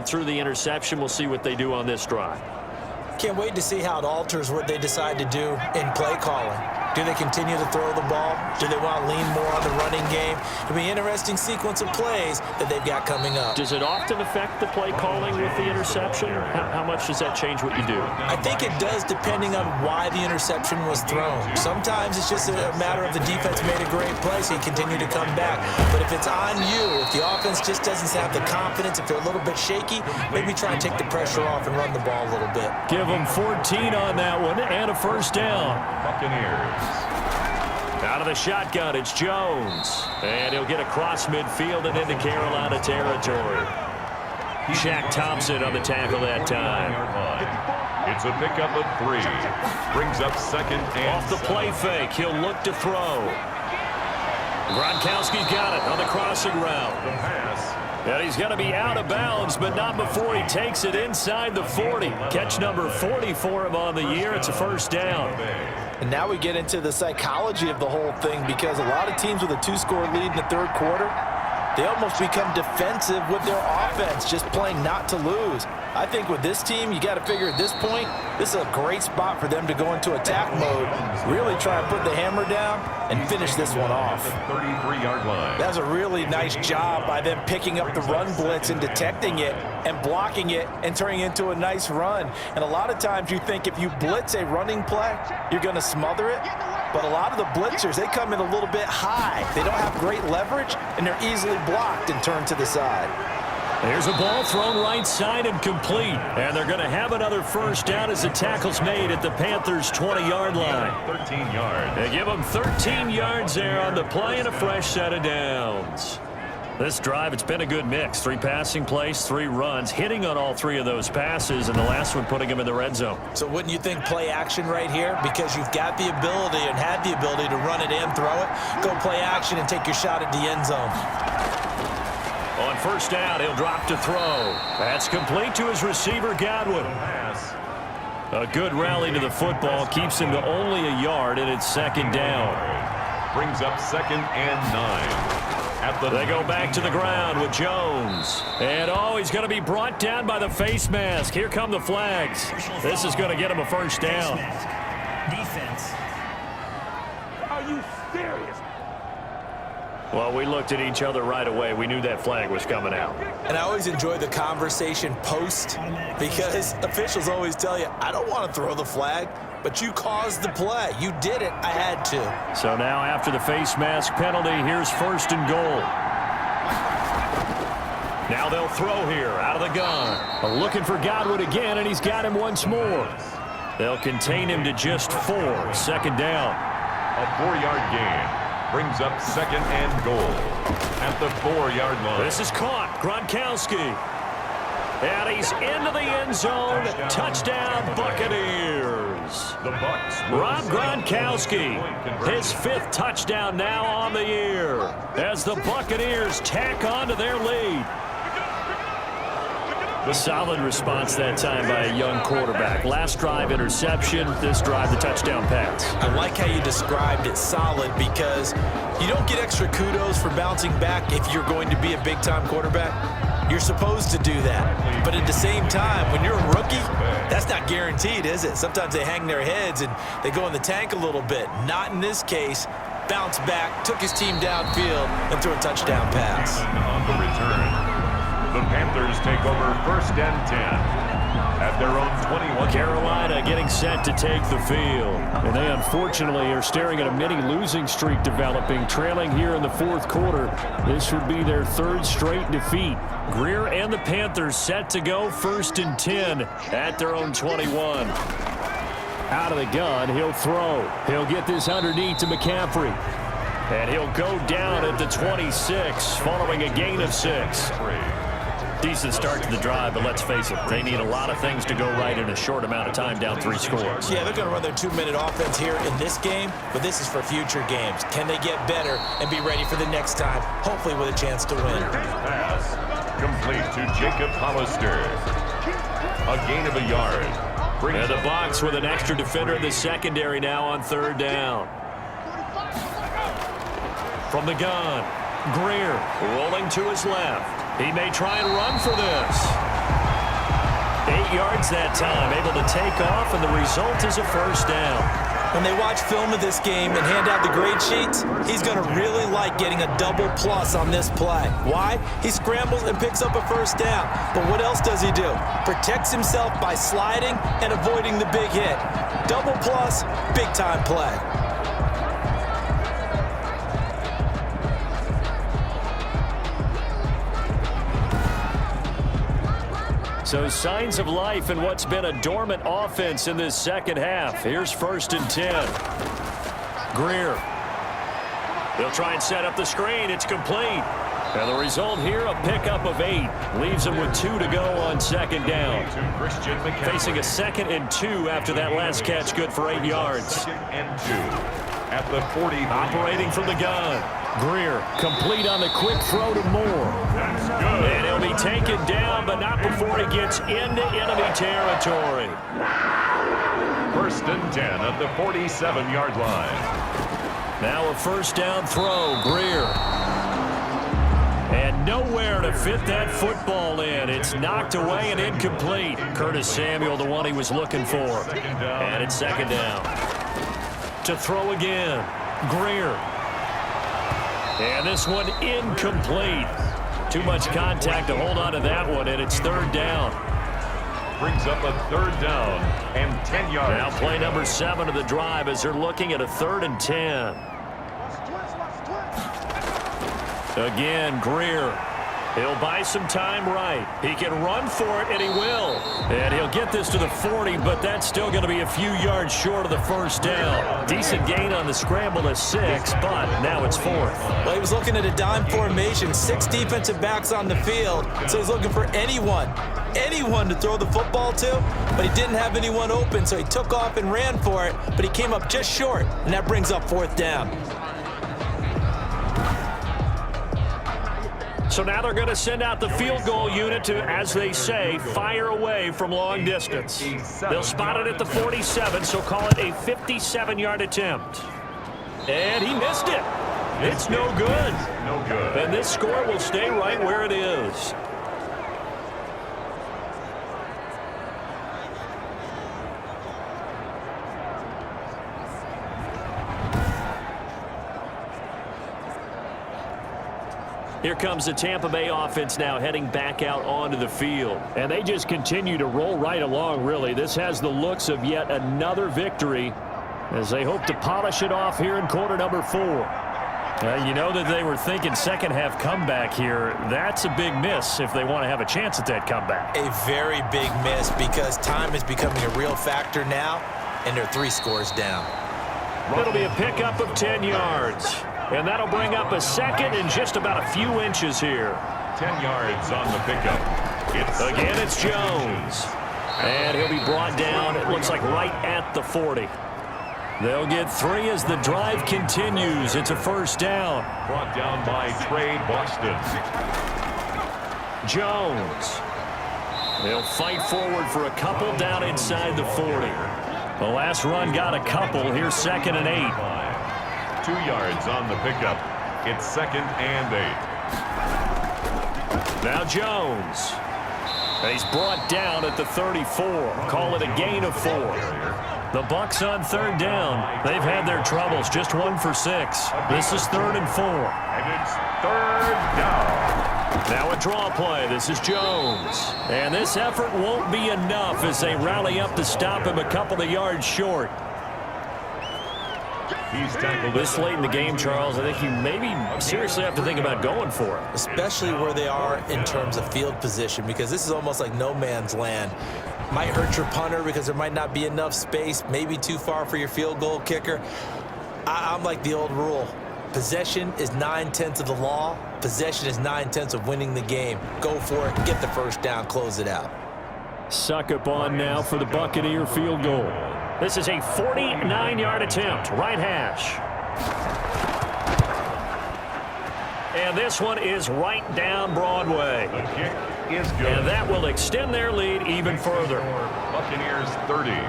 through the interception. We'll see what they do on this drive. Can't wait to see how it alters what they decide to do in play calling. Do they continue to throw the ball? Do they want to lean more on the running game? It'll be an interesting sequence of plays that they've got coming up. Does it often affect the play calling with the interception? How much does that change what you do? I think it does, depending on why the interception was thrown. Sometimes it's just a matter of the defense made a great play, so you continue to come back. But if it's on you, if the offense just doesn't have the confidence, if they're a little bit shaky, maybe try and take the pressure off and run the ball a little bit. Give them 14 on that one and a first down. Buccaneers. Out of the shotgun, it's Jones. And he'll get across midfield and into Carolina territory. Shaq Thompson on the tackle that time. It's a pickup of 3. Brings up second and off the play fake, he'll look to throw. Gronkowski's got it on the crossing route. The pass. And he's going to be out of bounds, but not before he takes it inside the 40. Catch number 40 for him on the year. It's a first down. And now we get into the psychology of the whole thing, because a lot of teams with a 2-score lead in the third quarter, they almost become defensive with their offense, just playing not to lose. I think with this team, you got to figure at this point, this is a great spot for them to go into attack mode, really try and put the hammer down and finish this one off. 33-yard line. That's a really nice job by them picking up the run blitz and detecting it and blocking it and turning it into a nice run. And a lot of times you think if you blitz a running play, you're going to smother it. But a lot of the blitzers, they come in a little bit high. They don't have great leverage, and they're easily blocked and turned to the side. There's a ball thrown right side and complete. And they're going to have another first down as the tackle's made at the Panthers' 20-yard line. 13 yards. They give them 13 yards there on the play and a fresh set of downs. This drive, it's been a good mix. 3 passing plays, 3 runs, hitting on all 3 of those passes, and the last one putting them in the red zone. So wouldn't you think play action right here? Because you've got the ability and had the ability to run it and throw it. Go play action and take your shot at the end zone. On first down, he'll drop to throw. That's complete to his receiver, Godwin. A good rally to the football keeps him to only a yard, and it's second down. Brings up second and 9. They go back to the ground with Jones. And, he's going to be brought down by the face mask. Here come the flags. This is going to get him a first down. Defense. Are you serious? Well, we looked at each other right away. We knew that flag was coming out. And I always enjoy the conversation post, because officials always tell you, I don't want to throw the flag, but you caused the play. You did it. I had to. So now after the face mask penalty, here's first and goal. Now they'll throw here out of the gun. Looking for Godwin again, and he's got him once more. They'll contain him to just 4. Second down. A 4-yard gain. Brings up second and goal at the 4-yard line. This is caught. Gronkowski. And he's into the end zone. Touchdown, Buccaneers. The Bucs. Rob Gronkowski, his 5th touchdown now on the year, as the Buccaneers tack on to their lead. A solid response that time by a young quarterback. Last drive, interception. This drive, the touchdown pass. I like how you described it, solid, because you don't get extra kudos for bouncing back if you're going to be a big-time quarterback. You're supposed to do that. But at the same time, when you're a rookie, that's not guaranteed, is it? Sometimes they hang their heads and they go in the tank a little bit. Not in this case. Bounced back, took his team downfield, and threw a touchdown pass. On the return, the Panthers take over first and 10 at their own 21. Carolina getting set to take the field. And they unfortunately are staring at a mini losing streak developing, trailing here in the 4th quarter. This would be their 3rd straight defeat. Greer and the Panthers set to go first and 10 at their own 21. Out of the gun, he'll throw. He'll get this underneath to McCaffrey. And he'll go down at the 26 following a gain of 6. Decent start to the drive, but let's face it, they need a lot of things to go right in a short amount of time, down 3 scores. Yeah, they're going to run their 2-minute offense here in this game, but this is for future games. Can they get better and be ready for the next time, hopefully with a chance to win? Pass complete to Jacob Hollister. A gain of a yard. And the box with an extra defender in the secondary now on 3rd down. From the gun, Greer rolling to his left. He may try and run for this. yards that time, able to take off, and the result is a first down. When they watch film of this game and hand out the grade sheets, he's going to really like getting a double plus on this play. Why? He scrambles and picks up a first down. But what else does he do? Protects himself by sliding and avoiding the big hit. Double plus, big time play. So signs of life in what's been a dormant offense in this second half. Here's 1st and 10. Greer. They'll try and set up the screen. It's complete. And the result here, a pickup of 8. Leaves them with 2 to go on 2nd down. Facing a 2nd and 2 after that last catch, good for 8 yards. 2nd and 2 at the 40. Operating from the gun. Greer complete on the quick throw to Moore. That's good. And he'll be taken down, but not before he gets into enemy territory. 1st and 10 at the 47-yard line. Now a first down throw, Greer. And nowhere to fit that football in. It's knocked away and incomplete. Curtis Samuel, the one he was looking for. And it's 2nd down. To throw again, Greer. And this one incomplete. Too much contact to hold on to that one, and it's 3rd down. Brings up a 3rd down and 10 yards. Now play number 7 of the drive as they're looking at a 3rd and 10. Again, Greer. He'll buy some time right. He can run for it, and he will. And he'll get this to the 40, but that's still going to be a few yards short of the first down. Decent gain on the scramble to 6, but now it's 4th. Well, he was looking at a dime formation, 6 defensive backs on the field, so he's looking for anyone to throw the football to, but he didn't have anyone open, so he took off and ran for it, but he came up just short, and that brings up 4th down. So now they're going to send out the field goal unit to, as they say, fire away from long distance. They'll spot it at the 47, so call it a 57-yard attempt. And he missed it. It's no good. No good. And this score will stay right where it is. Here comes the Tampa Bay offense now heading back out onto the field. And they just continue to roll right along, really. This has the looks of yet another victory as they hope to polish it off here in quarter number 4. You know that they were thinking second half comeback here. That's a big miss if they want to have a chance at that comeback. A very big miss because time is becoming a real factor now, and they're 3 scores down. It'll be a pickup of 10 yards. And that'll bring up a 2nd and just about a few inches here. 10 yards on the pickup. It's Jones. And he'll be brought down, it looks like right at the 40. They'll get 3 as the drive continues. It's a first down. Brought down by Trey Boston. Jones. They'll fight forward for a couple down inside the 40. The last run got a couple. Here's 2nd and 8. 2 yards on the pickup. It's 2nd and 8. Now Jones. He's brought down at the 34. Call it a gain of 4. The Bucs on 3rd down. They've had their troubles. Just 1 for 6. This is 3rd and 4. And it's 3rd down. Now a draw play. This is Jones. And this effort won't be enough as they rally up to stop him a couple of yards short. He's tackled this late in the game, Charles. I think you maybe seriously have to think about going for it. Especially where they are in terms of field position, because this is almost like no man's land. Might hurt your punter because there might not be enough space, maybe too far for your field goal kicker. I'm like the old rule. Possession is 9/10 of the law. Possession is 9/10 of winning the game. Go for it, get the first down, close it out. Suck up on now for the Buccaneer field goal. This is a 49-yard attempt, right hash. And this one is right down Broadway. The kick is good. And that will extend their lead even further. Buccaneers 30,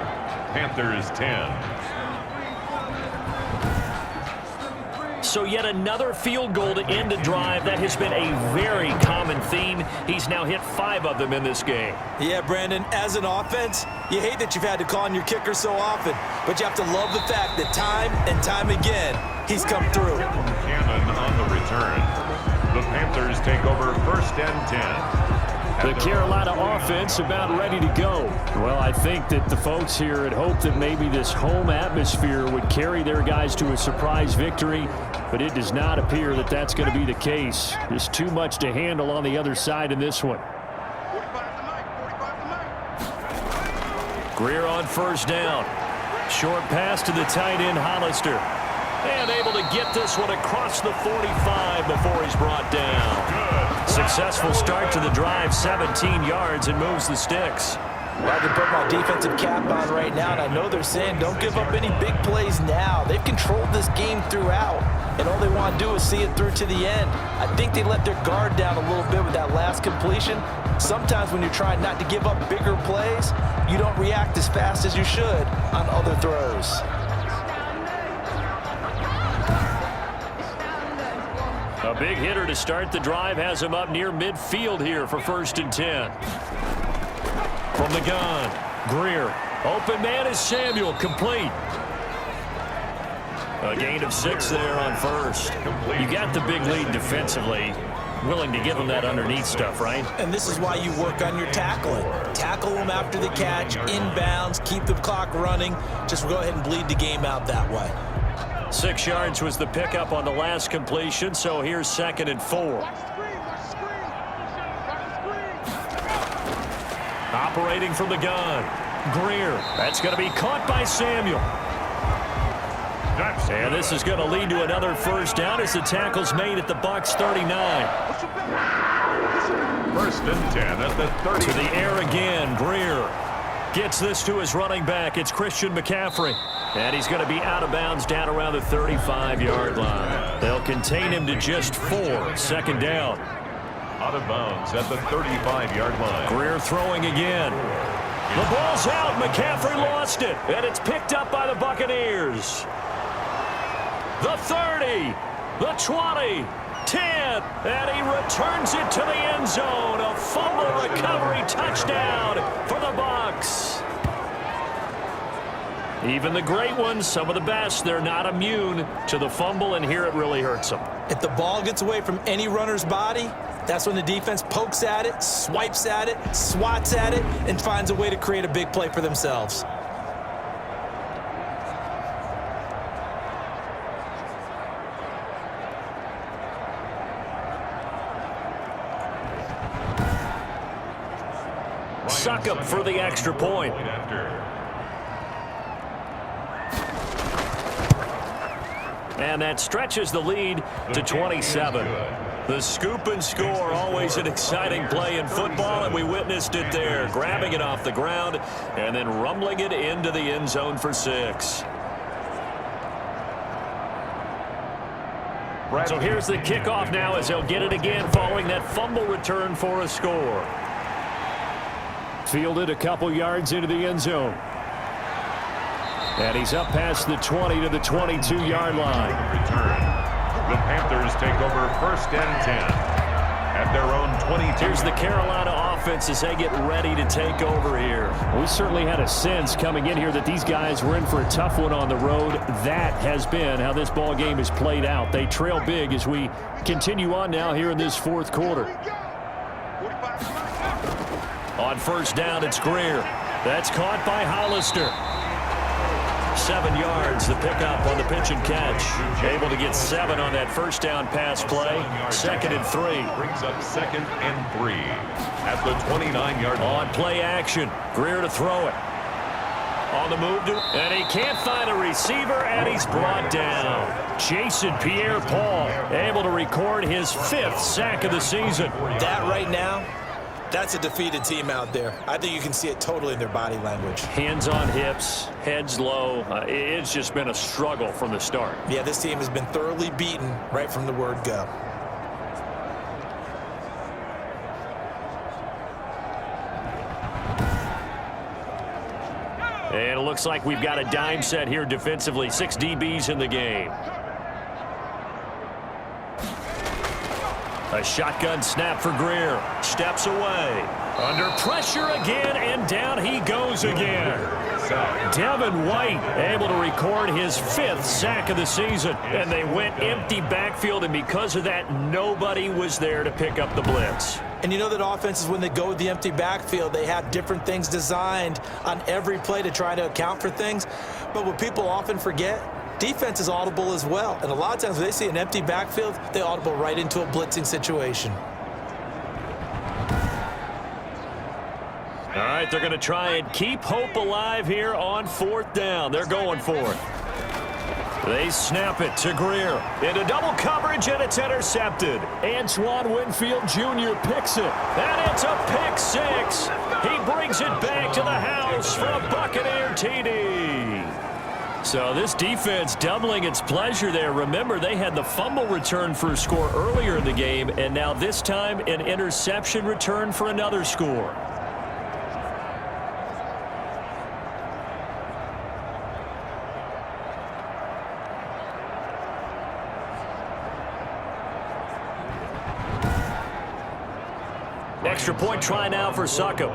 Panthers 10. So yet another field goal to end a drive. That has been a very common theme. He's now hit 5 of them in this game. Yeah, Brandon, as an offense, you hate that you've had to call on your kicker so often, but you have to love the fact that time and time again, he's come through. Cannon on the return. The Panthers take over 1st and 10. The Carolina offense about ready to go. Well, I think that the folks here had hoped that maybe this home atmosphere would carry their guys to a surprise victory, but it does not appear that that's going to be the case. There's too much to handle on the other side in this one. Greer on 1st down. Short pass to the tight end, Hollister. And able to get this one across the 45 before he's brought down. Successful start to the drive, 17 yards, and moves the sticks. Well, I can put my defensive cap on right now, and I know they're saying don't give up any big plays now. They've controlled this game throughout, and all they want to do is see it through to the end. I think they let their guard down a little bit with that last completion. Sometimes when you're trying not to give up bigger plays, you don't react as fast as you should on other throws. A big hitter to start the drive has him up near midfield here for 1st and 10. From the gun, Greer. Open man is Samuel, complete. A gain of 6 there on 1st. You got the big lead defensively. Willing to give them that underneath stuff, right? And this is why you work on your tackling. Tackle them after the catch, inbounds, keep the clock running. Just go ahead and bleed the game out that way. 6 yards was the pickup on the last completion, so here's 2nd and 4. Operating from the gun, Greer. That's going to be caught by Samuel. And this is going to lead to another 1st down as the tackle's made at the Bucs 39. 1st and 10 at the 30. To the air again, Greer. Gets this to his running back. It's Christian McCaffrey. And he's going to be out of bounds down around the 35-yard line. They'll contain him to just 4. 2nd down. Out of bounds at the 35-yard line. Greer throwing again. The ball's out. McCaffrey lost it. And it's picked up by the Buccaneers. The 30. The 20. 10. And he returns it to the end zone. A fumble recovery touchdown for the Bucs. Even the great ones, some of the best, they're not immune to the fumble, and here it really hurts them. If the ball gets away from any runner's body, that's when the defense pokes at it, swipes at it, swats at it, and finds a way to create a big play for themselves. Succop for the extra point. And that stretches the lead to 27. The scoop and score, always an exciting play in football, and we witnessed it there. Grabbing it off the ground and then rumbling it into the end zone for 6. So here's the kickoff now as they'll get it again following that fumble return for a score. Fielded a couple yards into the end zone. And he's up past the 20 to the 22-yard line. Return. The Panthers take over 1st and 10 at their own 22. Here's the Carolina offense as they get ready to take over here. We certainly had a sense coming in here that these guys were in for a tough one on the road. That has been how this ball game has played out. They trail big as we continue on now here in this 4th quarter. On 1st down, it's Greer. That's caught by Hollister. 7 yards, the pickup on the pitch and catch. Able to get 7 on that 1st down pass play. 2nd and 3. Brings up 2nd and 3 at the 29-yard line. On play action, Greer to throw it. On the move, and he can't find a receiver, and he's brought down. Jason Pierre-Paul able to record his 5th sack of the season. That right now, that's a defeated team out there. I think you can see it totally in their body language. Hands on hips, heads low. It's just been a struggle from the start. Yeah, this team has been thoroughly beaten right from the word go. And it looks like we've got a dime set here defensively. 6 DBs in the game. A shotgun snap for Greer. Steps away. Under pressure again, and down he goes again. Devin White able to record his 5th sack of the season. And they went empty backfield, and because of that, nobody was there to pick up the blitz. And you know that offenses, when they go with the empty backfield, they have different things designed on every play to try to account for things. But what people often forget, defense is audible as well. And a lot of times when they see an empty backfield, they audible right into a blitzing situation. All right, they're going to try and keep hope alive here on 4th down. They're going for it. They snap it to Greer. Into double coverage, and it's intercepted. Antoine Winfield Jr. picks it. And it's a pick 6. He brings it back to the house for a Buccaneer TD. So this defense doubling its pleasure there. Remember, they had the fumble return for a score earlier in the game, and now this time an interception return for another score. Extra point try now for Succo.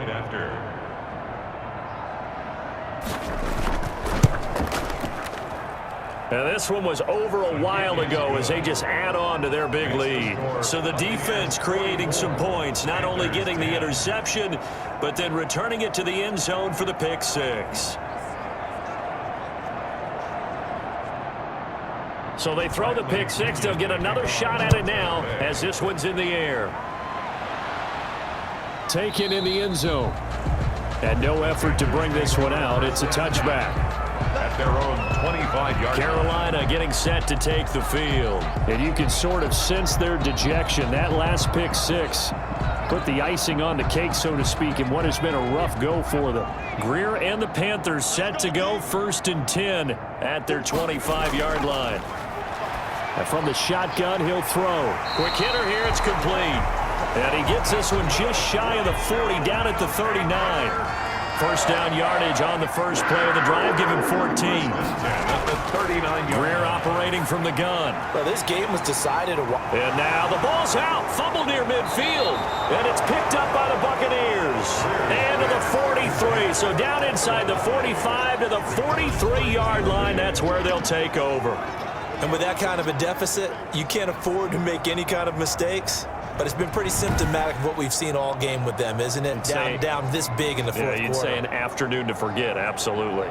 And this one was over a while ago as they just add on to their big lead. So the defense creating some points, not only getting the interception, but then returning it to the end zone for the pick 6. So they throw the pick 6. They'll get another shot at it now as this one's in the air. Taken in the end zone. And no effort to bring this one out. It's a touchback. At their own 25-yard. Carolina getting set to take the field. And you can sort of sense their dejection. That last pick 6 put the icing on the cake, so to speak, in what has been a rough go for them. Greer and the Panthers set to go 1st and 10 at their 25-yard line. And from the shotgun, he'll throw. Quick hitter here, it's complete. And he gets this one just shy of the 40, down at the 39. First down yardage on the first play of the drive. Give him 14. Greer operating from the gun. Well, this game was decided a while. And now the ball's out. Fumble near midfield. And it's picked up by the Buccaneers. And to the 43. So down inside the 45 to the 43-yard line. That's where they'll take over. And with that kind of a deficit, you can't afford to make any kind of mistakes. But it's been pretty symptomatic of what we've seen all game with them, isn't it? Down this big in the fourth quarter. You'd say an afternoon to forget, absolutely.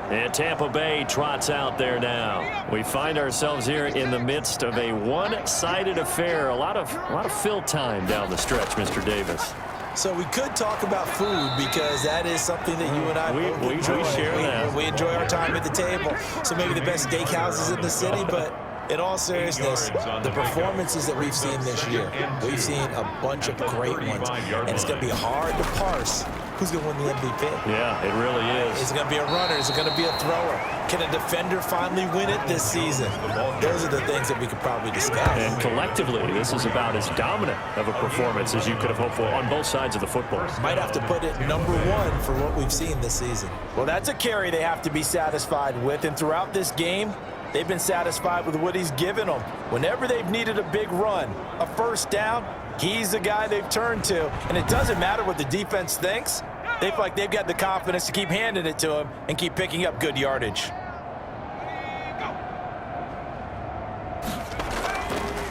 And Tampa Bay trots out there now. We find ourselves here in the midst of a one-sided affair. A lot of fill time down the stretch, Mr. Davis. So we could talk about food because that is something that you and I both enjoy. We share that. We enjoy our time at the table. So maybe the best steakhouses in the city, but in all seriousness, the performances that we've seen this year, we've seen a bunch of great ones. And it's going to be hard to parse who's going to win the MVP. Yeah, it really is. Is it going to be a runner? Is it going to be a thrower? Can a defender finally win it this season? Those are the things that we could probably discuss. And collectively, this is about as dominant of a performance as you could have hoped for on both sides of the football. Might have to put it #1 for what we've seen this season. Well, that's a carry they have to be satisfied with. And throughout this game, they've been satisfied with what he's given them. Whenever they've needed a big run, a first down, he's the guy they've turned to. And it doesn't matter what the defense thinks. They feel like they've got the confidence to keep handing it to him and keep picking up good yardage.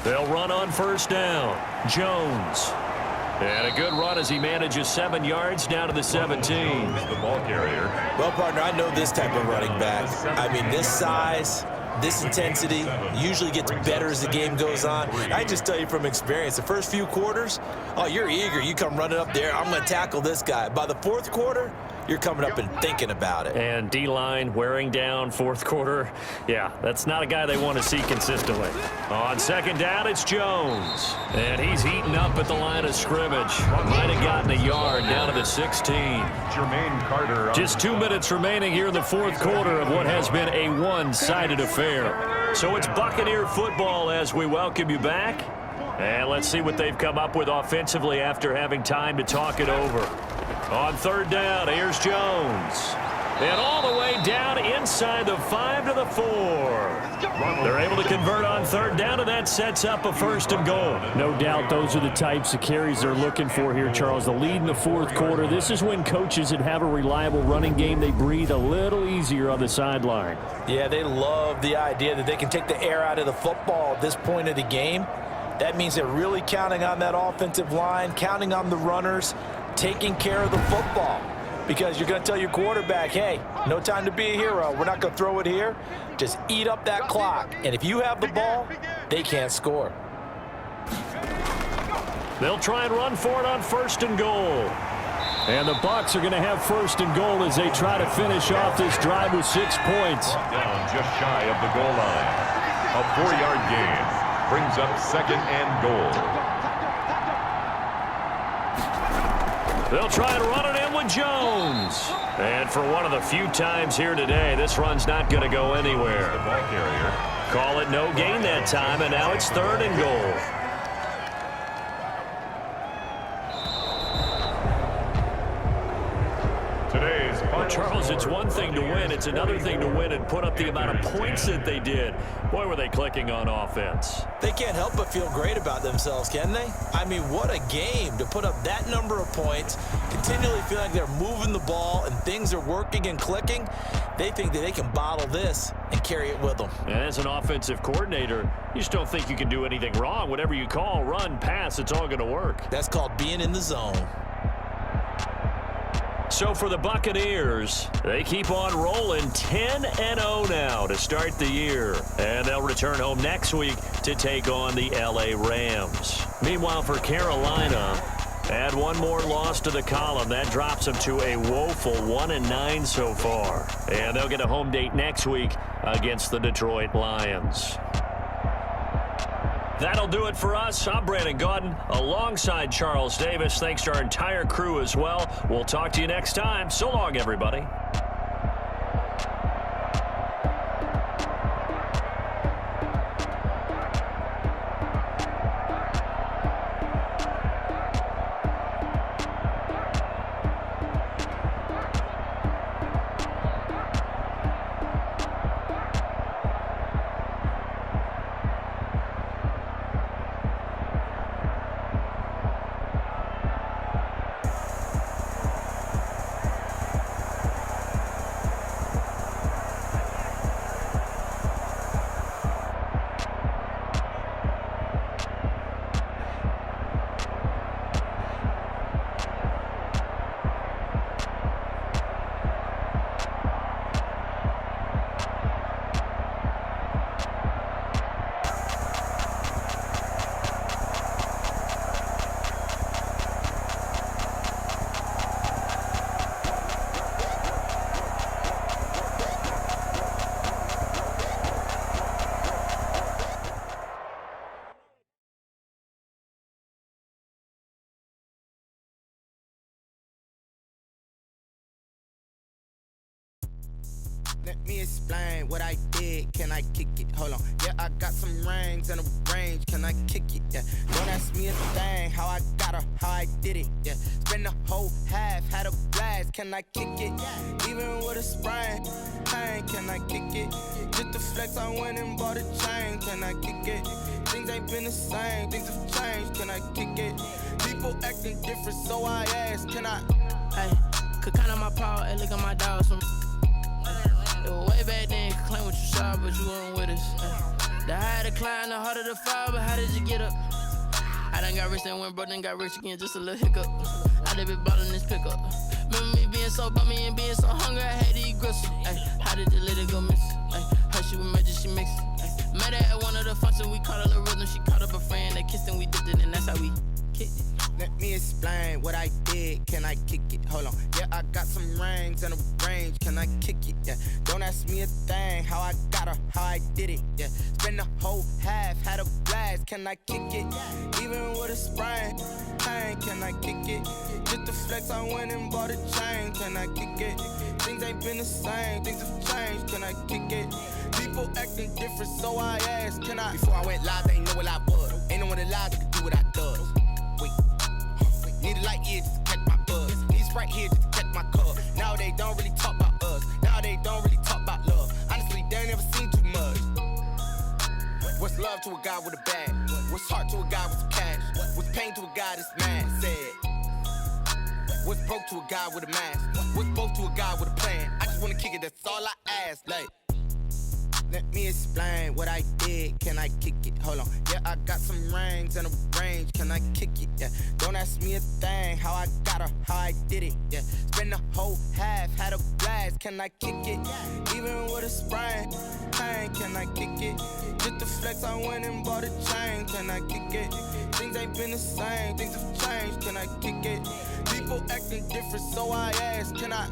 They'll run on first down. Jones. And a good run as he manages 7 yards down to the 17. The ball carrier. Well, partner, I know this type of running back. I mean, this size, this intensity usually gets better as the game goes on. I just tell you from experience, the first few quarters, oh, you're eager. You come running up there, I'm going to tackle this guy. By the fourth quarter, you're coming up and thinking about it. And D-line wearing down fourth quarter. Yeah, that's not a guy they want to see consistently. On second down, it's Jones. And he's heating up at the line of scrimmage. Might have gotten a yard down to the 16. Jermaine Carter. Just 2 minutes remaining here in the fourth quarter of what has been a one-sided affair. So it's Buccaneer football as we welcome you back. And let's see what they've come up with offensively after having time to talk it over. On third down, here's Jones. And all the way down inside the 5 to the 4. They're able to convert on third down, and that sets up a 1st and goal. No doubt those are the types of carries they're looking for here, Charles. The lead in the 4th quarter. This is when coaches that have a reliable running game, they breathe a little easier on the sideline. Yeah, they love the idea that they can take the air out of the football at this point of the game. That means they're really counting on that offensive line, counting on the runners, taking care of the football. Because you're going to tell your quarterback, hey, no time to be a hero. We're not going to throw it here. Just eat up that clock. And if you have the ball, they can't score. They'll try and run for it on 1st and goal. And the Bucs are going to have 1st and goal as they try to finish off this drive with 6 points. Down just shy of the goal line. A 4-yard gain brings up 2nd and goal. They'll try and run it in with Jones. And for one of the few times here today, this run's not going to go anywhere. The ball carrier. Call it no gain that time, and now it's 3rd and goal. Today's final Charles, it's one thing to win. It's another thing to win and put up the amount of points that they did. Boy, were they clicking on offense. They can't help but feel great about themselves, can they? I mean, what a game to put up that number of points, continually feel like they're moving the ball and things are working and clicking. They think that they can bottle this and carry it with them. And as an offensive coordinator, you just don't think you can do anything wrong. Whatever you call, run, pass, it's all going to work. That's called being in the zone. So for the Buccaneers, they keep on rolling 10-0 now to start the year. And they'll return home next week to take on the LA Rams. Meanwhile, for Carolina, add one more loss to the column. That drops them to a woeful 1-9 so far. And they'll get a home date next week against the Detroit Lions. That'll do it for us. I'm Brandon Gaudin alongside Charles Davis. Thanks to our entire crew as well. We'll talk to you next time. So long, everybody. Let me explain what I did. Can I kick it? Hold on. Yeah, I got some rings and a range. Can I kick it? Yeah. Don't ask me a thing. How I got her, how I did it. Yeah. Spend the whole half, had a blast. Can I kick it? Even with a sprain. Hey, can I kick it? Just the flex, I went and bought a chain. Can I kick it? Things ain't been the same. Things have changed. Can I kick it? People acting different, so I ask. Can I? Hey, could count on my power and look at my dogs from. It was way back then, you could claim what you saw, but you weren't with us. The higher the climb, the harder the fall, but how did you get up? I done got rich, then went broke, then got rich again, just a little hiccup. I done been ballin' this pickup. Remember me being so bummy and being so hungry, I had to eat gristle. Ay, how did the lady go miss? Ay, how she was magic, she mixed. Met her at one of the functions, we caught a little rhythm, she caught up a friend, they kissed and we dipped it, and that's how we kicked it. Let me explain what I did. Can I kick it? Hold on. Yeah, I got some rings and a range. Can I kick it? Yeah. Don't ask me a thing. How I got her, how I did it. Yeah. Spend the whole half, had a blast. Can I kick it? Even with a sprain. Hey, can I kick it? Just the flex, I went and bought a chain. Can I kick it? Things ain't been the same. Things have changed. Can I kick it? People acting different, so I asked. Can I? Before I went live, they ain't know what I was. Ain't no one alive that could do what I does. Wait. Need a light here just to catch my buzz. Need Sprite here just to catch my cup. Now they don't really talk about us. What's love to a guy with a bag? What's heart to a guy with some cash? What's pain to a guy that's mad? Said. What's broke to a guy with a mask? What's both to a guy with a plan? I just wanna kick it, that's all I ask. Like, let me explain what I did. Can I kick it? Hold on. Yeah, I got some rings and a range. Can I kick it? Yeah. Don't ask me a thing. How I got her, how I did it. Yeah. Spend the whole half, had a blast. Can I kick it? Even with a sprain. Pain, can I kick it? Just the flex, I went and bought a chain. Can I kick it? Things ain't been the same. Things have changed. Can I kick it? People acting different, so I ask. Can I?